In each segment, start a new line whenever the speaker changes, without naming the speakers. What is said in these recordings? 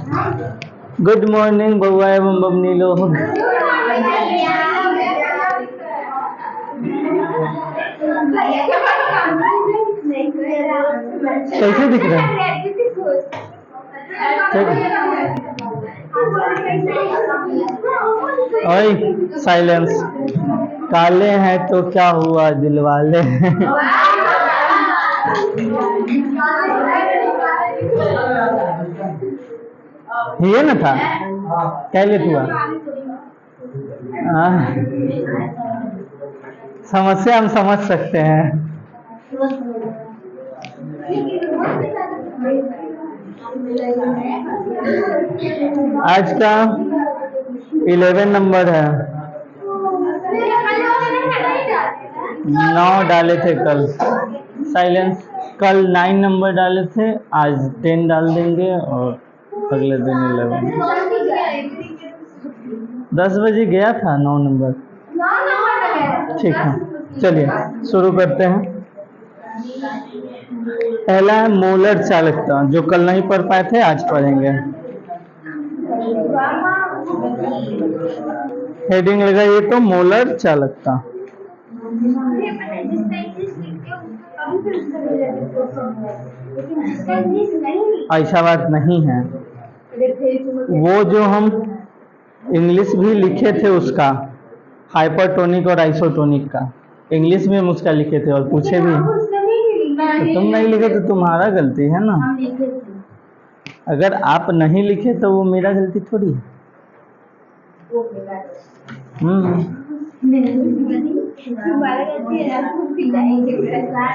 Good morning बउआ एवं बबनी लोग। कैसे दिख रहा है? ओए साइलेंस। काले हैं तो क्या हुआ दिल वाले हैं। ये ना था क्या लेट हुआ? समस्या हम समझ सकते हैं। आज का 11 नंबर है। 9 डाले थे कल। साइलेंस। कल 9 नंबर डाले थे, आज 10 डाल देंगे और अगले दिन 11। 10 बजे गया था 9 नंबर। ठीक है, चलिए शुरू करते हैं। पहला है मोलर चालकता, जो कल नहीं पढ़ पाए थे आज पढ़ेंगे। हेडिंग लगाइए तो मोलर चालकता। ऐसा बात नहीं है, वो जो हम इंग्लिश भी लिखे थे उसका हाइपरटोनिक और आइसोटोनिक का, इंग्लिश में हम उसका लिखे थे और पूछे भी। तो तुम नहीं लिखे तो तुम्हारा गलती है ना। अगर आप नहीं लिखे तो वो मेरा गलती थोड़ी है।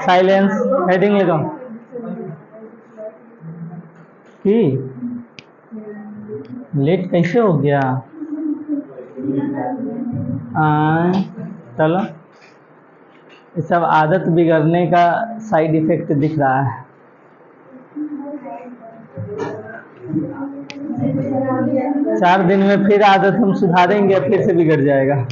साइलेंस। हेडिंग लगाओ कि लेट कैसे हो गया। चलो, ये सब आदत बिगड़ने का साइड इफेक्ट दिख रहा है। चार दिन में फिर आदत हम सुधारेंगे, फिर से बिगड़ जाएगा।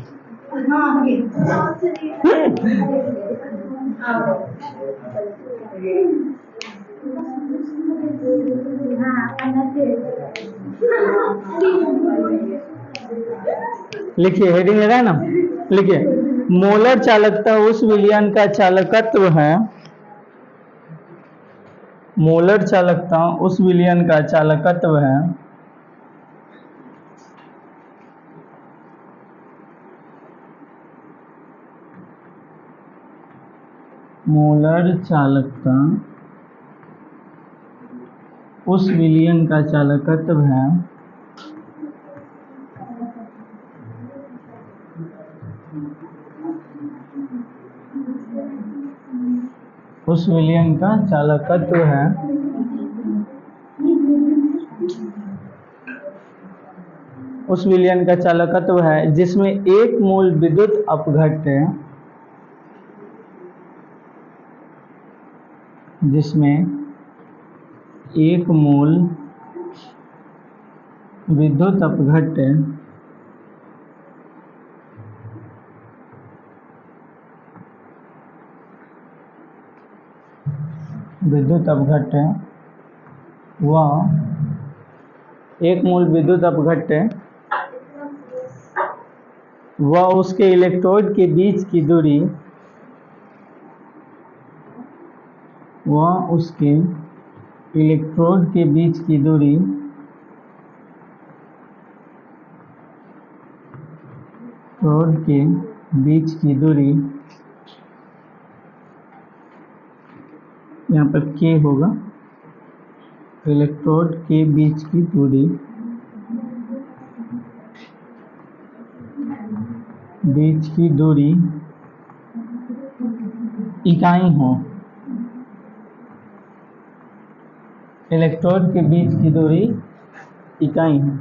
लिखिए, हेडिंग लगाए ना, लिखिए मोलर चालकता उस विलयन का चालकत्व है। मोलर चालकता उस विलयन का चालकत्व है मोलर चालकता उस विलयन का चालकत्व है उस विलयन का चालकत्व है उस विलयन का चालकत्व है जिसमें एक मोल विद्युत अपघट्य जिसमें एक मोल विद्युत अपघट्य व एक मोल विद्युत अपघट्य व उसके इलेक्ट्रोड के बीच की दूरी यहाँ पर K होगा, इलेक्ट्रोड के बीच की दूरी इकाई हो। इलेक्ट्रोड के बीच की दूरी इकाई है।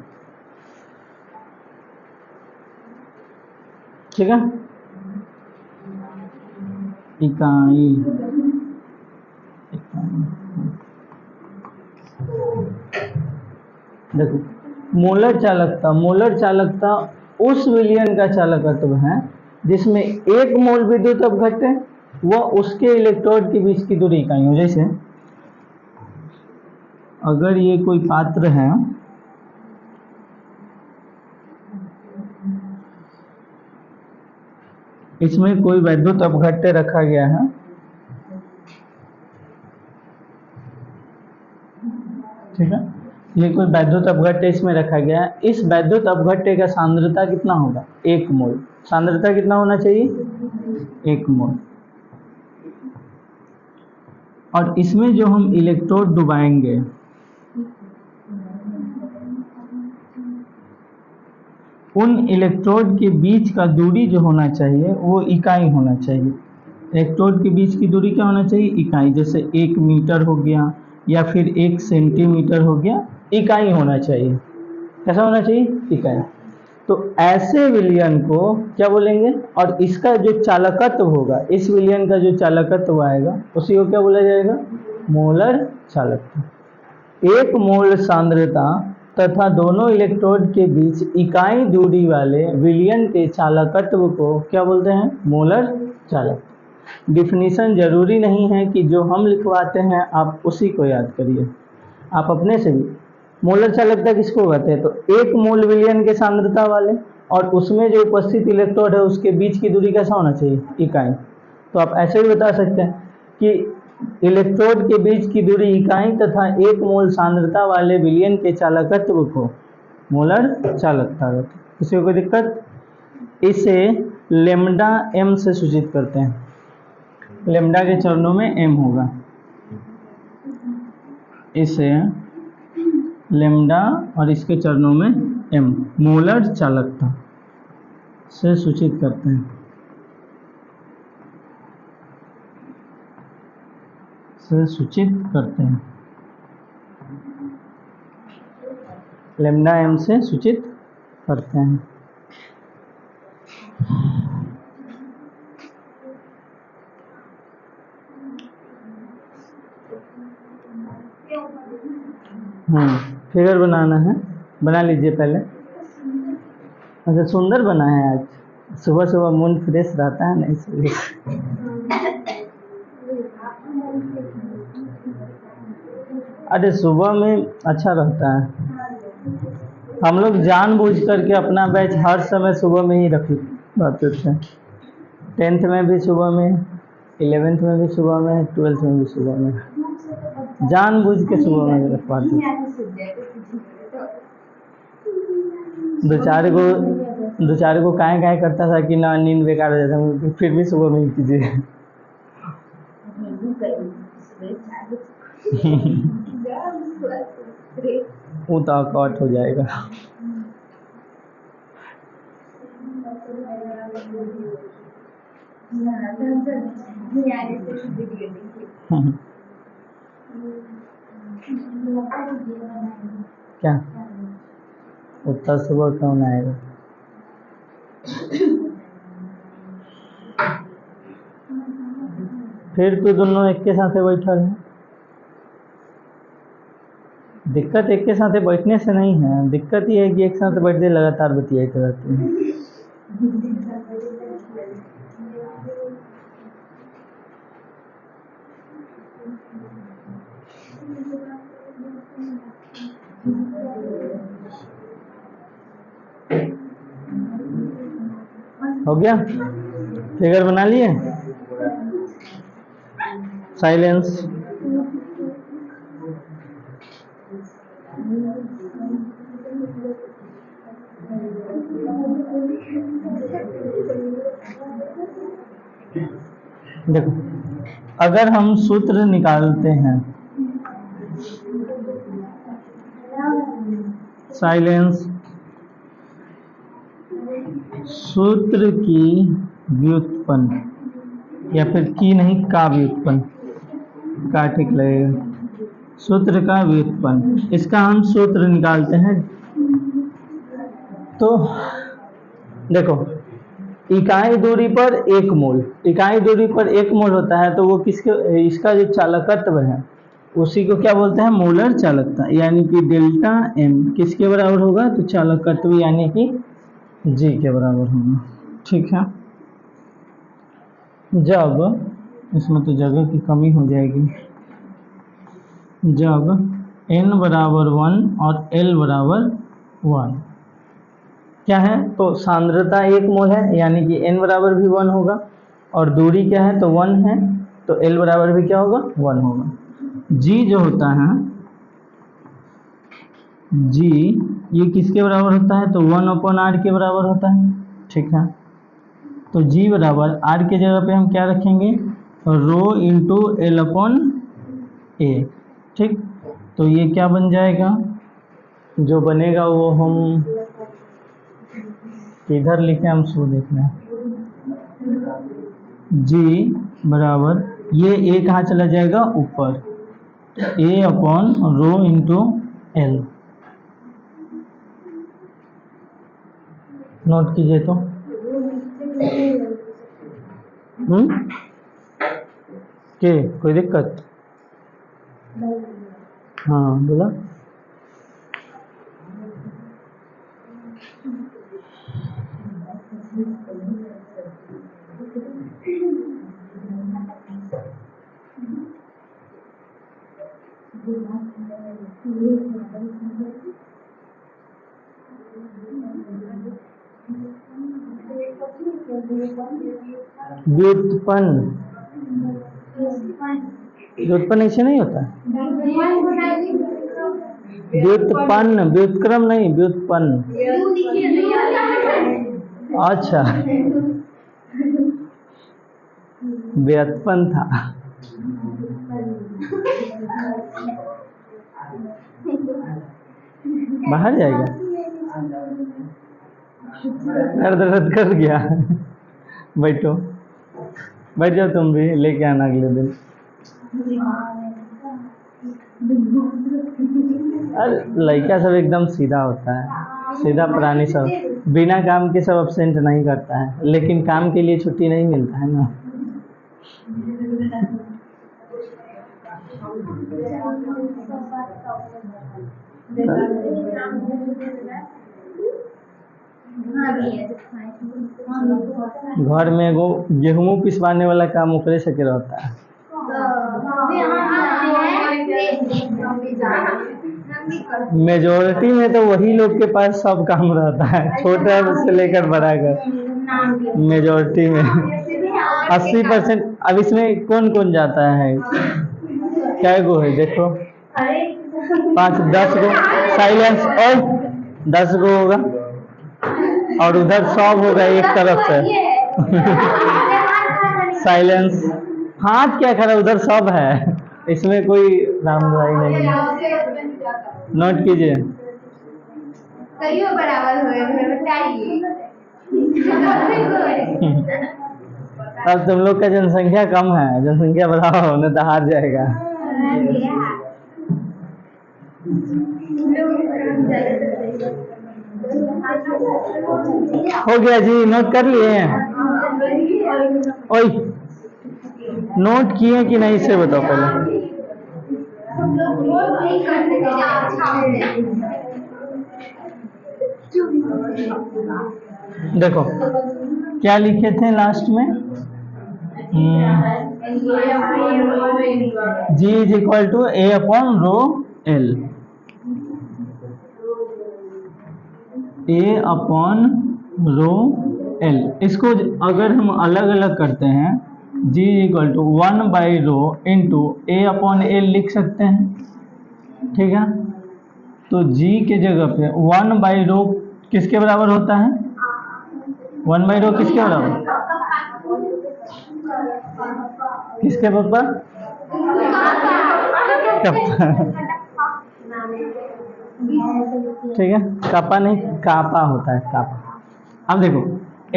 ठीक है, इकाई। देखो, मोलर चालकता उस विलयन का चालकत्व है जिसमें एक मोल विद्युत अपघट्य व उसके इलेक्ट्रोड के बीच की दूरी इकाई हो। जैसे अगर ये कोई पात्र है इसमें कोई वैद्युत अपघट्य रखा गया है, ठीक है। ये कोई वैद्युत अपघट्य इसमें रखा गया है। इस वैद्युत अपघट्य का सांद्रता कितना होगा? 1 मोल। सांद्रता कितना होना चाहिए? 1 मोल। और इसमें जो हम इलेक्ट्रोड डुबाएंगे, उन इलेक्ट्रोड के बीच का दूरी जो होना चाहिए वो इकाई होना चाहिए। इलेक्ट्रोड के बीच की दूरी क्या होना चाहिए? इकाई। जैसे 1 मीटर हो गया या फिर 1 सेंटीमीटर हो गया, इकाई होना चाहिए। कैसा होना चाहिए? इकाई। तो ऐसे विलयन को क्या बोलेंगे? और इसका जो चालकत्व होगा, इस विलयन का जो चालकत्व आएगा उसी को क्या बोला जाएगा? मोलर चालकत्व। 1 मोल सांद्रता तथा दोनों इलेक्ट्रोड के बीच इकाई दूरी वाले विलयन के चालकत्व को क्या बोलते हैं? मोलर चालकत्व। डिफिनीशन जरूरी नहीं है कि जो हम लिखवाते हैं आप उसी को याद करिए, आप अपने से भी। मोलर चालकता किसको कहते हैं? तो 1 मोल विलयन के सांद्रता वाले और उसमें जो उपस्थित इलेक्ट्रोड है उसके बीच की दूरी कैसा होना चाहिए? इकाई। तो आप ऐसे भी बता सकते हैं कि इलेक्ट्रोड के बीच की दूरी इकाई तथा 1 मोल सांद्रता वाले विलयन के चालकत्व को मोलर चालकता कहते हैं। किसी को कोई दिक्कत? इसे लेम्डा एम से सूचित करते हैं। लेम्डा के चरणों में एम होगा, इसे लेम्डा और इसके चरणों में एम मोलर चालकता से सूचित करते हैं। लेम्डा एम से सूचित करते हैं। फिगर बनाना है, बना लीजिए पहले। अच्छा, सुंदर बना है आज। सुबह सुबह मूड फ्रेश रहता है ना, इसलिए। अरे सुबह में अच्छा रहता है। हम लोग जानबूझ करके अपना बैच हर समय सुबह में ही रखते थे। 10th में भी सुबह में, 11th में भी सुबह में, 12th में भी सुबह में, जानबूझ के सुबह में रखवाते थे। दो चार को काय करता था कि ना नींद बेकार हो जाता, फिर भी सुबह में ही कीजिए। वो तो कट हो जाएगा। क्या उतना सुबह कौन आएगा? फिर तो दोनों एक के साथ बैठा है। दिक्कत एक के साथ बैठने से नहीं है, दिक्कत ये है कि एक साथ बैठते लगातार बतियाते रहते हैं। हो गया? फिगर बना लिए? साइलेंस। देखो, अगर हम सूत्र निकालते हैं, साइलेंस, सूत्र की व्युत्पन्न, या फिर की नहीं, का व्युत्पन्न, का ठीक लगेगा। सूत्र का व्युत्पन्न, इसका हम सूत्र निकालते हैं। तो देखो, इकाई दूरी पर 1 मोल, इकाई दूरी पर 1 मोल होता है, तो वो किसके, इसका जो चालकत्व है उसी को क्या बोलते हैं? मोलर चालकता। यानी कि डेल्टा एम किसके बराबर होगा? तो चालकत्व यानी कि जी के बराबर होगा। ठीक है, जब, इसमें तो जगह की कमी हो जाएगी, जब n बराबर 1 और l बराबर 1, क्या है, तो सांद्रता 1 मोल है, यानी कि n बराबर भी 1 होगा, और दूरी क्या है, तो 1 है, तो L बराबर भी क्या होगा, 1 होगा। G जो होता है, G ये किसके बराबर होता है, तो 1/r के बराबर होता है, ठीक है। तो G बराबर r के जगह पे हम क्या रखेंगे, रो इंटू L/A, ठीक। तो ये क्या बन जाएगा, जो बनेगा वो हम किधर लिखे, हम सो देख रहे हैं। G बराबर ये A कहाँ चला जाएगा, ऊपर, A/रो इंटू L। नोट कीजिए तो के कोई दिक्कत, हाँ बोला। व्युत्पन्न, व्युत्पन्न ऐसे नहीं होता, व्युत्पन्न, व्युत्क्रम नहीं, व्युत्पन्न। अच्छा, व्युत्पन्न था। बाहर जाएगा, दर्द कर गया। बैठो, बैठ जाओ, तुम भी लेके आना अगले दिन। अरे लड़का सब एकदम सीधा होता है, सीधा प्राणी सब, बिना काम के सब अब्सेंट नहीं करता है, लेकिन काम के लिए छुट्टी नहीं मिलता है ना। घर में एगो गेहूं पिसवाने वाला काम ओकरे से के रहता है। मेजोरिटी में तो वही लोग के पास सब काम रहता है, छोटा से लेकर बड़ा कर। मेजोरिटी में 80%। अब इसमें कौन कौन जाता है, क्या गो है देखो, 5-10 गो साइलेंस, और 10 गो होगा, और उधर सब होगा एक तरफ से। साइलेंस, हाथ क्या खड़ा, उधर सब है, इसमें कोई रामधारी नहीं है। नोट कीजिए, अब तुम लोग का जनसंख्या कम है, जनसंख्या बढ़ाओ नहीं तो हार जाएगा। हो गया जी, नोट कर लिए? ओए, नोट किए कि नहीं से बताओ पहले। देखो क्या लिखे थे लास्ट में, G is equal to A/ρL, A/ρL। इसको अगर हम अलग अलग करते हैं, G equal to 1/ρ into A/L लिख सकते हैं, ठीक है। तो G के जगह पे 1/ρ किसके बराबर होता है, 1/ρ किसके बराबर, किसके पापा, ठीक है, कापा नहीं कापा होता है, कापा। अब देखो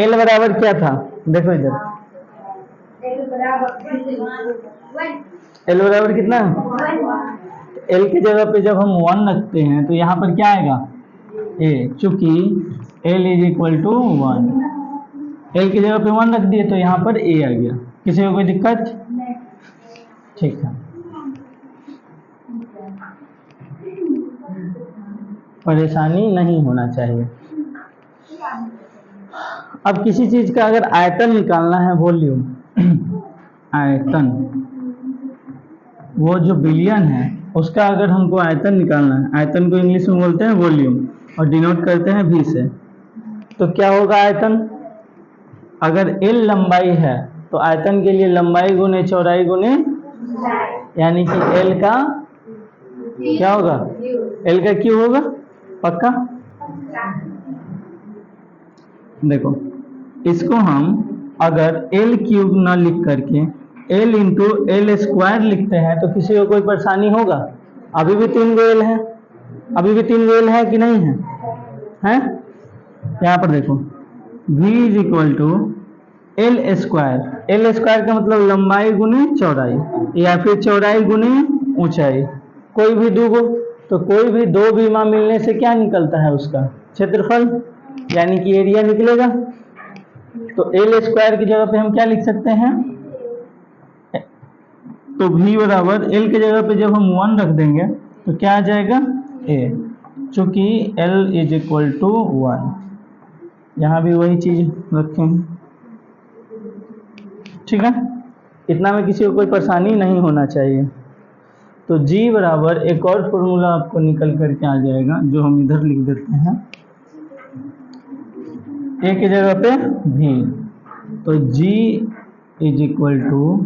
L बराबर क्या था, देखो इधर L बराबर कितना, L की जगह पे जब हम 1 रखते हैं तो यहाँ पर क्या आएगा, A, चूंकि L is equal to 1, L की जगह पे 1 रख दिए तो यहाँ पर A आ गया। किसी को कोई दिक्कत, ठीक है। परेशानी नहीं होना चाहिए। अब किसी चीज का अगर आयतन निकालना है, वॉल्यूम, आयतन, वो जो बिलियन है उसका अगर हमको आयतन निकालना है, आयतन को इंग्लिश में बोलते हैं वॉल्यूम, और डिनोट करते हैं V से। तो क्या होगा आयतन? अगर L लंबाई है तो आयतन के लिए लंबाई गुने चौड़ाई गुने, यानी कि L का क्या होगा? L का क्यों होगा? पक्का? देखो, इसको हम अगर L क्यूब ना लिख करके L इंटू L स्क्वायर लिखते हैं तो किसी को कोई परेशानी होगा? अभी भी 3 गो L है, अभी भी 3 गो L है कि नहीं है? हैं? यहाँ पर देखो, V is equal to L square. L square का मतलब लंबाई गुने चौड़ाई, या फिर चौड़ाई गुने ऊंचाई, कोई भी दो गो। तो कोई भी दो बीमा मिलने से क्या निकलता है? उसका क्षेत्रफल, यानी कि एरिया निकलेगा। तो L स्क्वायर की जगह पे हम क्या लिख सकते हैं? तो V बराबर L की जगह पे जब हम 1 रख देंगे तो क्या आ जाएगा? A, चूंकि L इज इक्वल टू 1। यहाँ भी वही चीज रखेंगे, ठीक है? इतना में किसी को कोई परेशानी नहीं होना चाहिए। तो G बराबर एक और फॉर्मूला आपको निकल करके आ जाएगा, जो हम इधर लिख देते हैं, A की जगह पे V। तो G is equal to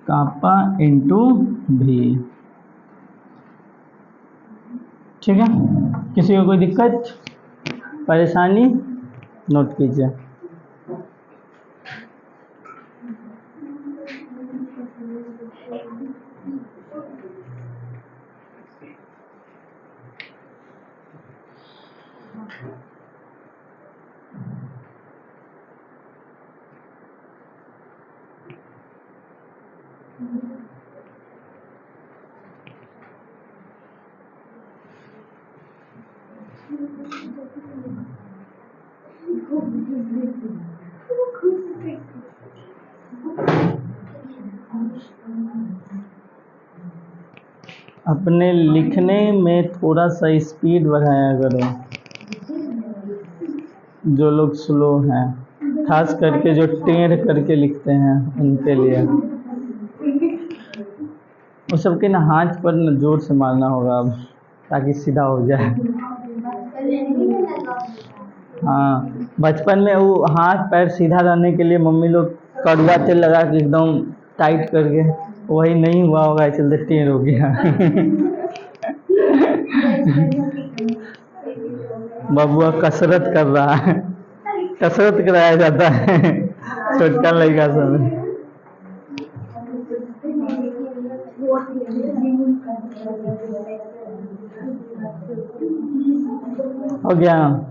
kappa into V, ठीक है? किसी को कोई दिक्कत परेशानी? नोट कीजिए। अपने लिखने में थोड़ा सा स्पीड बढ़ाया करो, जो लोग स्लो हैं, खास करके जो टेढ़ करके लिखते हैं उनके लिए। वो सबके ना हाथ पर न जोर से मारना होगा अब, ताकि सीधा हो जाए। हाँ, बचपन में वो हाथ पैर सीधा रहने के लिए मम्मी लोग कड़वा तेल लगा के एकदम टाइट करके, वही नहीं हुआ होगा, इसलिए टेढ़ हो गया। बबुआ कसरत कर रहा है, कसरत कराया जाता है छोटका लड़का सब। हो गया?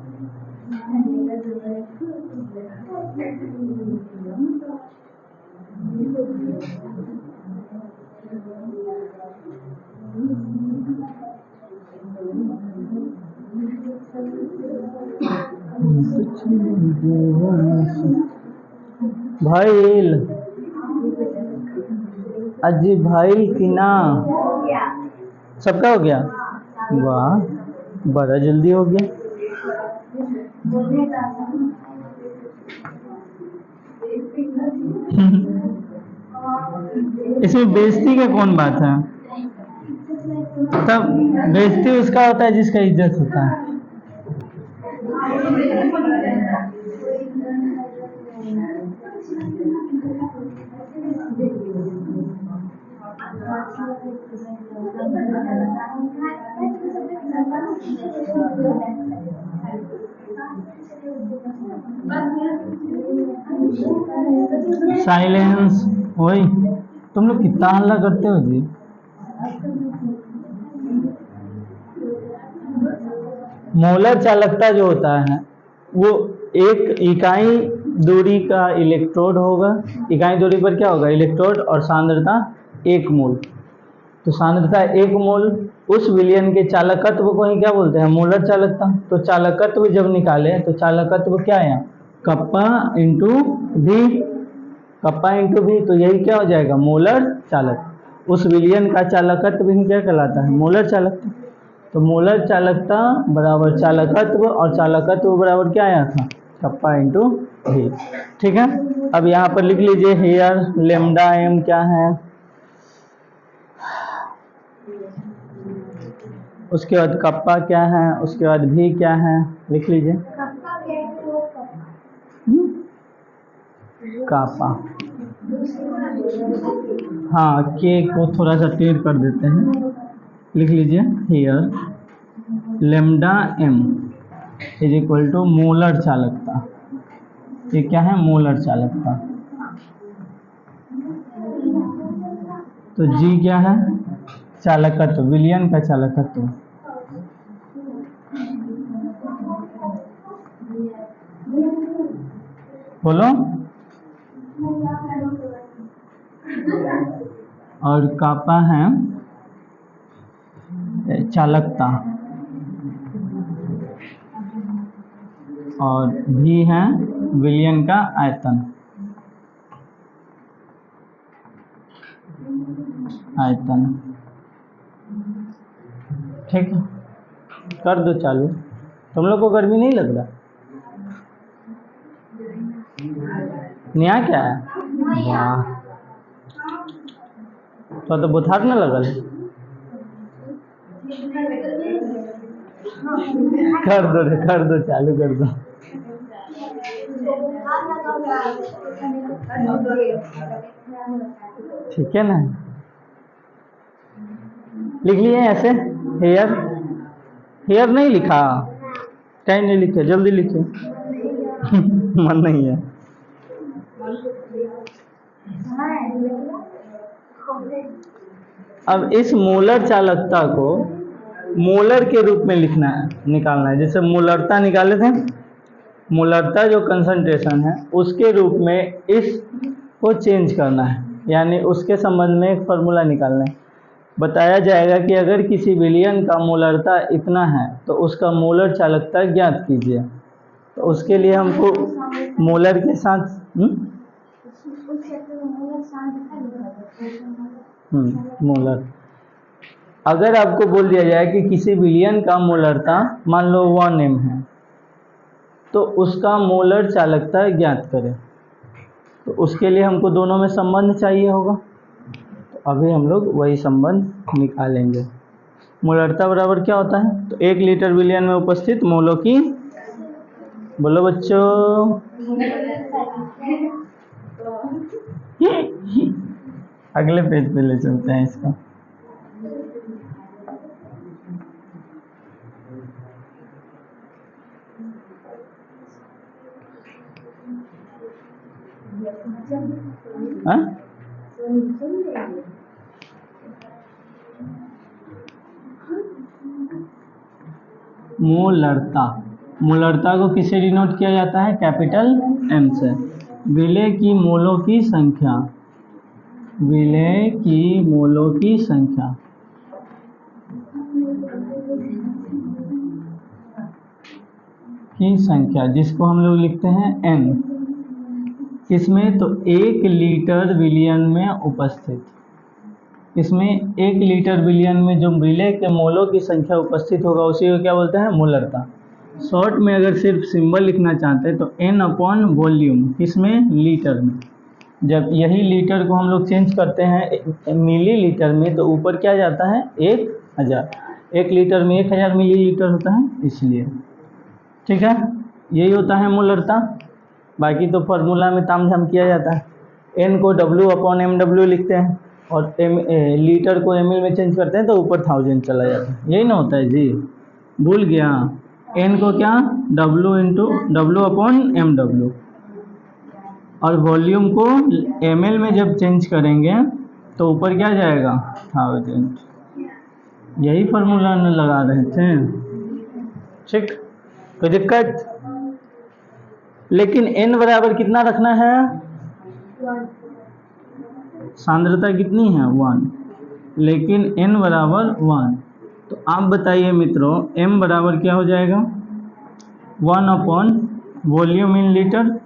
भाईल अजी, भाईल की ना सबका हो गया? वाह, बड़ा जल्दी हो गया। इसमें बेइज्जती का कौन बात है? तब बेइज्जती उसका होता है जिसका इज्जत होता है। साइलेंस। वही, तुम लोग कितना हल्ला करते हो जी। मोलर चालकता जो होता है वो एक इकाई दूरी का इलेक्ट्रोड होगा। इकाई दूरी पर क्या होगा? इलेक्ट्रोड, और सांद्रता 1 मोल। तो सांद्रता 1 मोल, उस विलयन के चालकत्व को ही क्या बोलते हैं? मोलर चालकता। तो चालकत्व जब निकाले तो चालकत्व क्या है? कप्पा इंटू भी, कप्पा इंटू भी, तो यही क्या हो जाएगा? मोलर चालक। उस विलयन का चालकत्व ही क्या कहलाता है? मोलर चालकता। तो मोलर चालकता बराबर चालकत्व, और चालकत्व बराबर क्या आया था? कप्पा इंटू भी, ठीक है? अब यहाँ पर लिख लीजिए, हेयर लेमडा एम क्या है? उसके बाद कप्पा क्या है, उसके बाद भी क्या है, लिख लीजिए। कापा, हाँ के को थोड़ा सा टेढ़ कर देते हैं, लिख लीजिए here lambda M is equal to molar चालकता। ये क्या है, मोलर चालकता। तो जी क्या है, चालकत्व, विलयन का चालकत्व। बोलो। और कापा है चालकता, और भी है विलयन का आयतन। आयतन, ठीक है, कर दो चालू। तुम लोग को गर्मी नहीं लग रहा? नया क्या है, वाह, तो बुखार न लगल? कर दो चालू कर दो। ठीक है ना, लिख लिए ऐसे। हेयर, हेयर नहीं लिखा, टाइम नहीं लिखे, जल्दी लिखे। मन नहीं है। अब इस मोलर चालकता को मोलर के रूप में लिखना है, निकालना है। जैसे मोलरता निकाले थे, मोलरता जो कंसंट्रेशन है उसके रूप में इस को चेंज करना है, यानी उसके संबंध में एक फार्मूला निकालना है। बताया जाएगा कि अगर किसी विलयन का मोलरता इतना है तो उसका मोलर चालकता ज्ञात कीजिए। तो उसके लिए हमको मोलर के साथ मोलर, अगर आपको बोल दिया जाए कि किसी विलयन का मोलरता मान लो 1 m है, तो उसका मोलर चालकता ज्ञात करें। तो उसके लिए हमको दोनों में संबंध चाहिए होगा। तो अभी हम लोग वही संबंध निकालेंगे। मोलरता बराबर क्या होता है, तो 1 लीटर विलयन में उपस्थित मोलों की, बोलो बच्चों, अगले पेज पे ले चलते हैं इसका। हाँ? मोलरता, मोलरता को किससे डिनोट किया जाता है, कैपिटल एम से। विलय की मोलों की संख्या, विलय की मोलों की संख्या, जिसको हम लोग लिखते हैं n, किसमें, तो 1 लीटर विलयन में उपस्थित। इसमें 1 लीटर विलयन में जो विलय के मोलों की संख्या उपस्थित होगा उसी को क्या बोलते हैं, मोलरता। शॉर्ट में अगर सिर्फ सिंबल लिखना चाहते हैं तो n अपॉन वॉल्यूम, किसमें, लीटर में। जब यही लीटर को हम लोग चेंज करते हैं मिली लीटर में तो ऊपर क्या जाता है, 1000। 1 लीटर में 1000 मिलीलीटर होता है, इसलिए। ठीक है, यही होता है मोलरता। बाकी तो फार्मूला में तामझाम किया जाता है। n को W अपॉन MW लिखते हैं और लीटर को ml में चेंज करते हैं तो ऊपर 1000 चला जाता है। यही ना होता है जी, भूल गया। n को क्या, W अपॉन MW, और वॉल्यूम को ml में जब चेंज करेंगे तो ऊपर क्या जाएगा, 1000। यही फार्मूला में लगा रहे थे, ठीक, कोई दिक्कत। लेकिन n बराबर कितना रखना है, सांद्रता कितनी है, 1, लेकिन n बराबर 1। तो आप बताइए मित्रों, m बराबर क्या हो जाएगा, 1 अपॉन वॉल्यूम इन लीटर,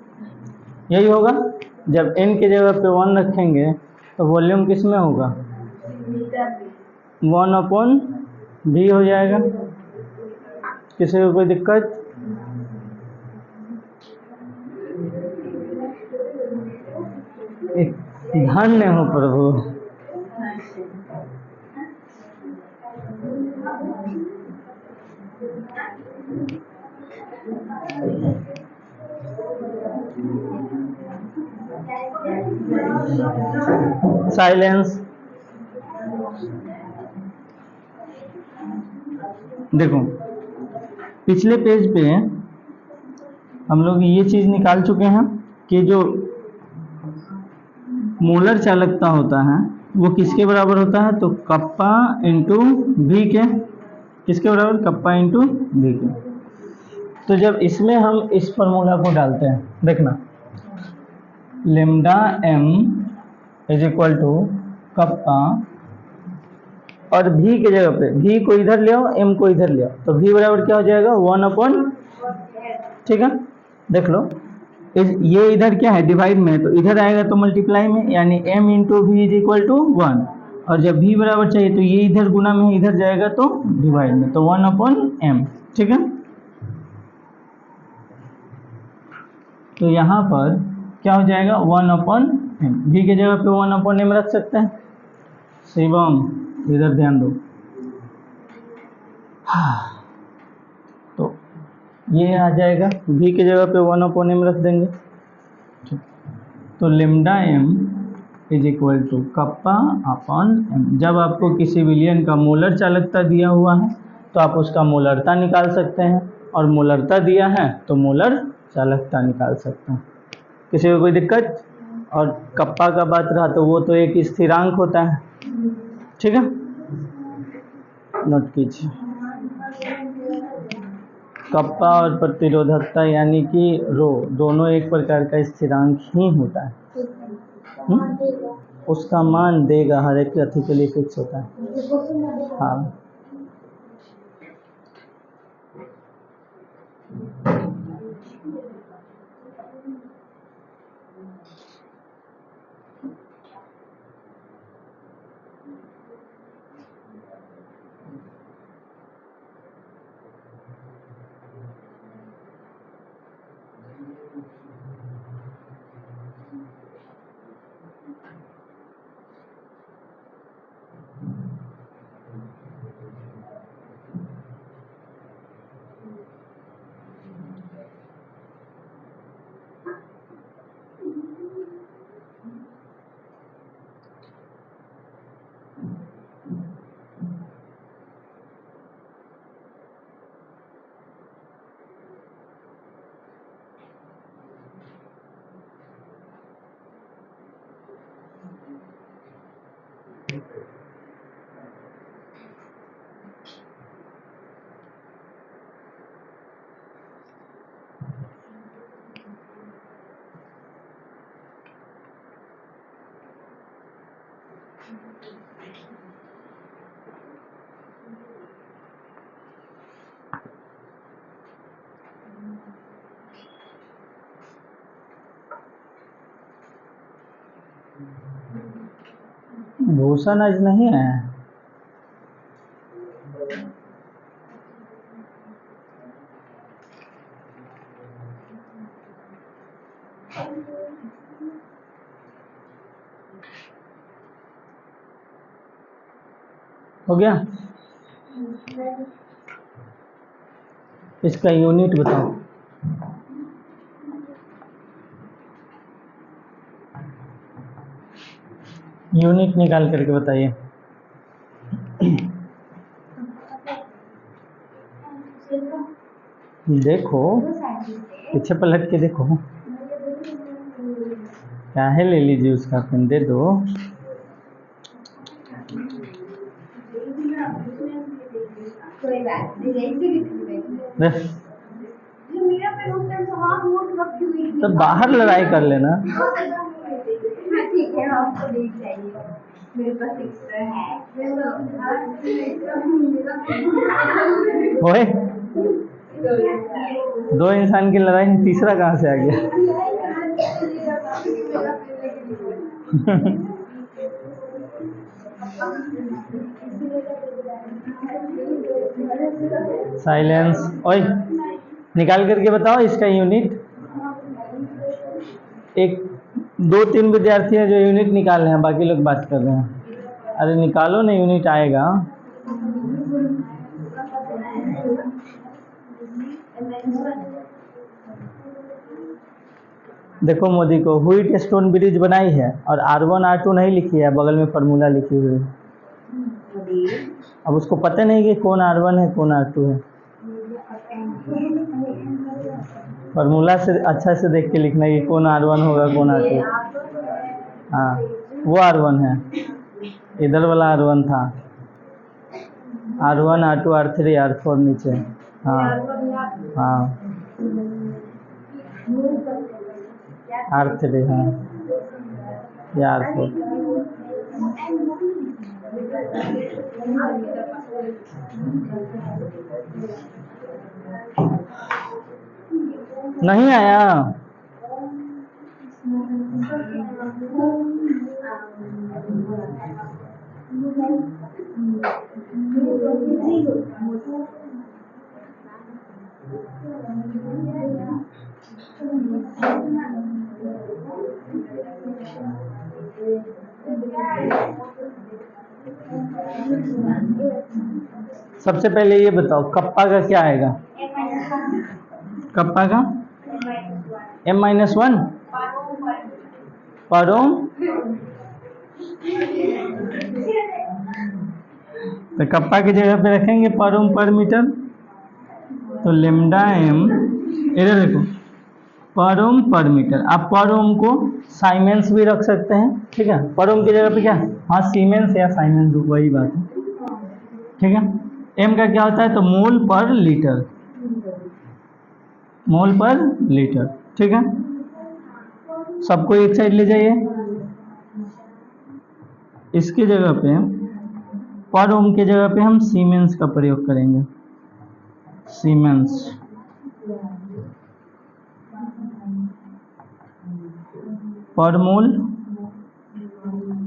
यही होगा। जब n की जगह पे 1 रखेंगे तो वॉल्यूम किस में होगा, 1 अपॉन v हो जाएगा। किसी को कोई दिक्कत? धन्य हो प्रभु। साइलेंस। देखो पिछले पेज पे हम लोग ये चीज निकाल चुके हैं कि जो मोलर चालकता होता है वो किसके बराबर होता है, तो कप्पा इंटू वी के, किसके बराबर, कप्पा इंटू वी के। तो जब इसमें हम इस फॉर्मूला को डालते हैं, देखना lambda M is equal to kappa, और भी की जगह पे भी को इधर ले आओ, एम को इधर ले आओ, तो भी बराबर क्या हो जाएगा 1/, ठीक है। देख लो ये इधर क्या है, डिवाइड में, तो इधर आएगा तो मल्टीप्लाई में, यानी m into V is equal to 1, और जब v बराबर चाहिए तो ये इधर गुना में इधर जाएगा तो डिवाइड में, तो 1/m, ठीक है। तो यहाँ पर क्या हो जाएगा 1/m, v की जगह पे 1/m रख सकते हैं। शिवम इधर ध्यान दो, तो ये आ जाएगा, v की जगह पे 1/m रख देंगे, तो lambda m is equal to kappa upon m। जब आपको किसी विलयन का मोलर चालकता दिया हुआ है तो आप उसका मोलरता निकाल सकते हैं, और मोलरता दिया है तो मोलर चालकता निकाल सकते हैं। किसी को कोई दिक्कत? और कप्पा का बात रहा तो वो तो एक स्थिरांक होता है, ठीक है, नोट कीजिए। कप्पा और प्रतिरोधकता यानी कि रो दोनों एक प्रकार का स्थिरांक ही होता है। उसका मान देगा, हर एक अथी के लिए फिक्स होता है। हाँ भूषण आज नहीं है। हो गया, इसका यूनिट बताओ। यूनिट निकाल करके बताइए। देखो पीछे पलट के देखो, क्या है, ले लीजिए उसका पेन, दे दो। तो बाहर लड़ाई कर लेना। ठीक है, आपको नहीं चाहिए, मेरे पास एक्स्ट्रा है। ओए, दो इंसान की लड़ाई में तीसरा कहाँ से आ गया? साइलेंस। ओए निकाल करके बताओ इसका यूनिट। एक 2-3 विद्यार्थी हैं जो यूनिट निकाल रहे हैं, बाकी लोग बात कर रहे हैं। अरे निकालो ना, यूनिट आएगा। देखो मोदी को, व्हीट स्टोन ब्रिज बनाई है और R1 R2 नहीं लिखी है, बगल में फार्मूला लिखी हुई है। अब उसको पता नहीं कि कौन R1 है कौन R2 है। फार्मूला से अच्छा से देख के लिखना कि कौन R1 होगा कौन R2। हाँ, वो R1 है, इधर वाला R1 था। R1 R2 R3 R4 नीचे। हाँ हाँ, R3 हाँ, या R4। नहीं आया। सबसे पहले ये बताओ कप्पा का क्या आएगा? कप्पा का M-1 पर ओम। तो कप्पा की जगह पे रखेंगे पर ओम पर मीटर। तो लेमडा एम, इधर देखो, पर ओम पर मीटर। आप पर ओम को साइमेंस भी रख सकते हैं, ठीक है। पर ओम की जगह पे क्या, हाँ सीमेंस या साइमेंस, वही बात है, ठीक है। एम का क्या होता है, तो मोल पर लीटर, मोल पर लीटर, ठीक है। सबको एक साइड ले जाइए। इसकी जगह पे पर ओम की जगह पे हम सीमेंस का प्रयोग करेंगे, सीमेंस। पर मोल,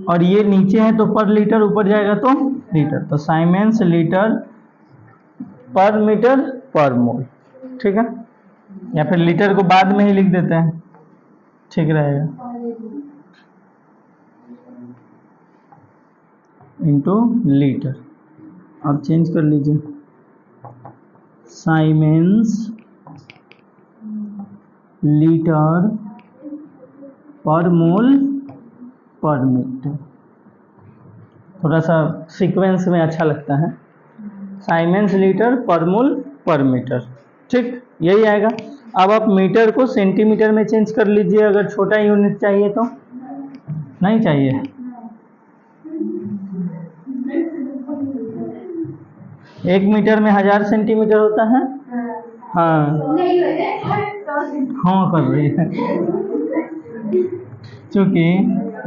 और ये नीचे है तो पर लीटर, ऊपर जाएगा तो लीटर, तो साइमेंस लीटर पर मीटर पर मोल, ठीक है। या फिर लीटर को बाद में ही लिख देते हैं, ठीक रहेगा, इनटू लीटर। अब चेंज कर लीजिए, साइमेंस लीटर पर मोल पर मीटर। थोड़ा सा सीक्वेंस में अच्छा लगता है, साइमेंस लीटर पर मोल पर मीटर, ठीक, यही आएगा। अब आप मीटर को सेंटीमीटर में चेंज कर लीजिए, अगर छोटा यूनिट चाहिए तो। नहीं चाहिए, एक मीटर में 1000 सेंटीमीटर होता है। हाँ हाँ कर रही है, क्योंकि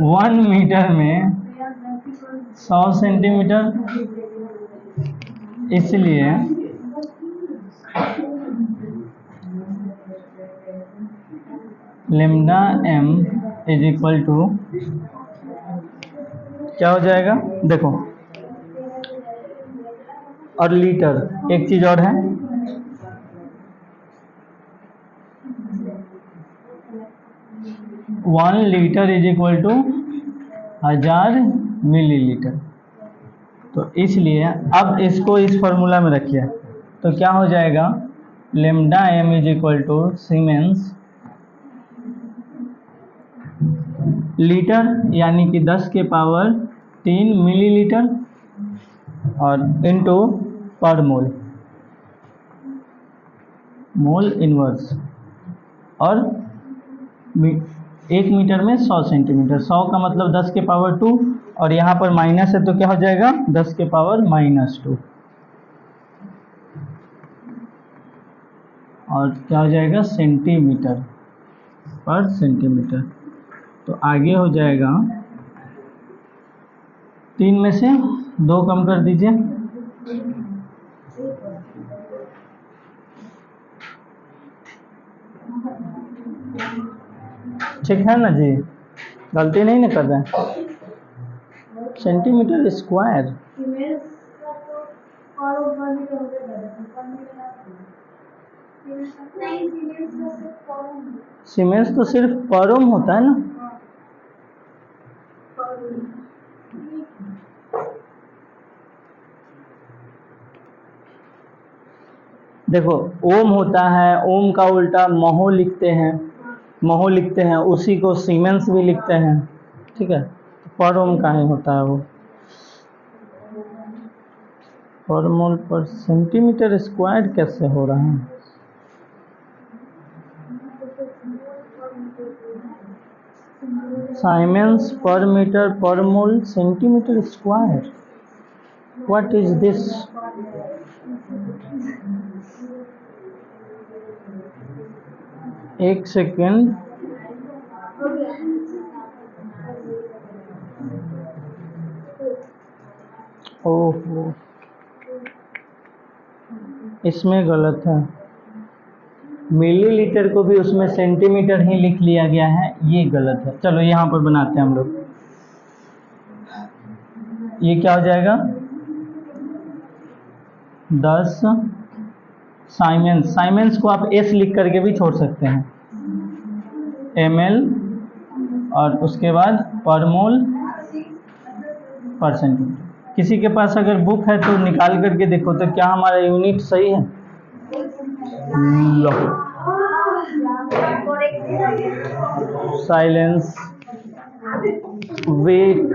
1 मीटर में 100 सेंटीमीटर, इसलिए lambda M is equal to क्या हो जाएगा, देखो। और लीटर, एक चीज और है, one litre is equal to 1000 millilitre. तो इसलिए अब इसको इस फॉर्मूला में रखिए, तो क्या हो जाएगा, lambda M is equal to siemens litre, यानी कि 10 के पावर 3 मिलीलीटर, और इनटू पर मोल, मोल इनवर्स, और 1 मीटर में 100 सेंटीमीटर। 100 का मतलब 10 के पावर 2, और यहाँ पर माइनस है तो क्या हो जाएगा, 10 के पावर -2, और क्या हो जाएगा, सेंटीमीटर पर सेंटीमीटर। तो आगे हो जाएगा, 3 में से 2 कम कर दीजिए, ठीक है ना जी, गलती नहीं ना कर रहे हैं। सेंटीमीटर स्क्वायर, सीमेंस तो सिर्फ पर ओम होता है ना। देखो ओम होता है, ओम का उल्टा महो लिखते हैं, उसी को सीमेंस भी लिखते हैं, ठीक है। पर ओम का ही होता है वो, पर मोल पर सेंटीमीटर स्क्वायर कैसे हो रहा है? साइमेंस per metre per mole centimetre square, what is this? एक सेकेंड, ओहो इसमें गलत है, मिलीलीटर को भी उसमें सेंटीमीटर ही लिख लिया गया है, ये गलत है। चलो यहाँ पर बनाते हैं हम लोग, ये क्या हो जाएगा 10 साइमेंस, साइमेंस को आप एस लिख करके भी छोड़ सकते हैं, ml और उसके बाद पर मोल पर सेंटीमीटर। किसी के पास अगर बुक है तो निकाल करके देखो तो क्या हमारा यूनिट सही है? लो साइलेंस, वेट,